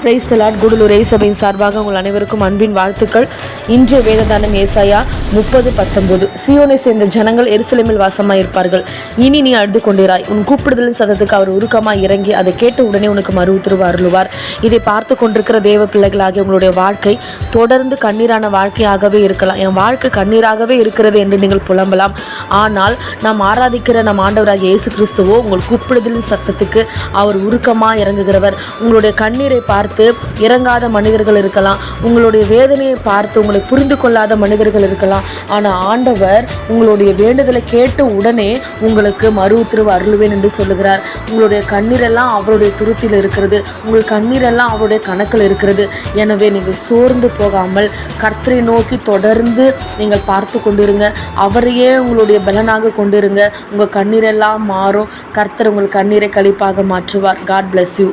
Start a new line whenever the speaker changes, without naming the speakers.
Praise the Lord. Gudalur சபையின் சார்பாக உங்கள் அனைவருக்கும் அன்பின் வாழ்த்துக்கள். இன்றைய வேததானம் ஏசாயா 30:19. சீயோனை சேர்ந்த ஜனங்கள் எருசலேமில் வாசமாயிருப்பார்கள். இனி நீ அழுது கொண்டிராய். உன் கூப்பிடுதலின் சத்தத்துக்கு அவர் உருக்கமாய் இறங்கி அதை கேட்ட உடனே உனக்கு மறு உத்தரவு அருளுவார். இதை பார்த்து கொண்டிருக்கிற தேவ பிள்ளைகளாகிய உங்களுடைய வாழ்க்கை தொடர்ந்து கண்ணீரான வாழ்க்கையாகவே இருக்கலாம். என் வாழ்க்கை கண்ணீராகவே இருக்கிறது என்று நீங்கள் புலம்பலாம். ஆனால் நாம் ஆராதிக்கிற நம் ஆண்டவராகிய இயேசு கிறிஸ்துவோ உங்கள் கூப்பிடுதலின் சத்தத்துக்கு அவர் உருக்கமாக இறங்குகிறவர். உங்களுடைய கண்ணீரை பார்த்து இறங்காத மனிதர்கள் இருக்கலாம். உங்களுடைய வேதனையை பார்த்து உங்களை புரிந்து கொள்ளாத மனிதர்கள் இருக்கலாம். ஆனால் ஆண்டவர் உங்களுடைய வேண்டுதலை கேட்ட உடனே உங்களுக்கு மறு உத்தரவு அருளுவேன் என்று சொல்லுகிறார். உங்களுடைய கண்ணீரெல்லாம் அவருடைய துருத்தியில் இருக்கிறது. உங்கள் கண்ணீரெல்லாம் அவருடைய கணக்கில் இருக்கிறது. எனவே நீங்கள் சோர்ந்து போகாமல் கர்த்தரை நோக்கி தொடர்ந்து நீங்கள் பார்த்து கொண்டிருங்க. அவரையே உங்களுடைய பலனாக கொண்டிருங்க. உங்கள் கண்ணீரெல்லாம் மாறும். கர்த்தர் உங்கள் கண்ணீரை களிப்பாக மாற்றுவார். God bless you.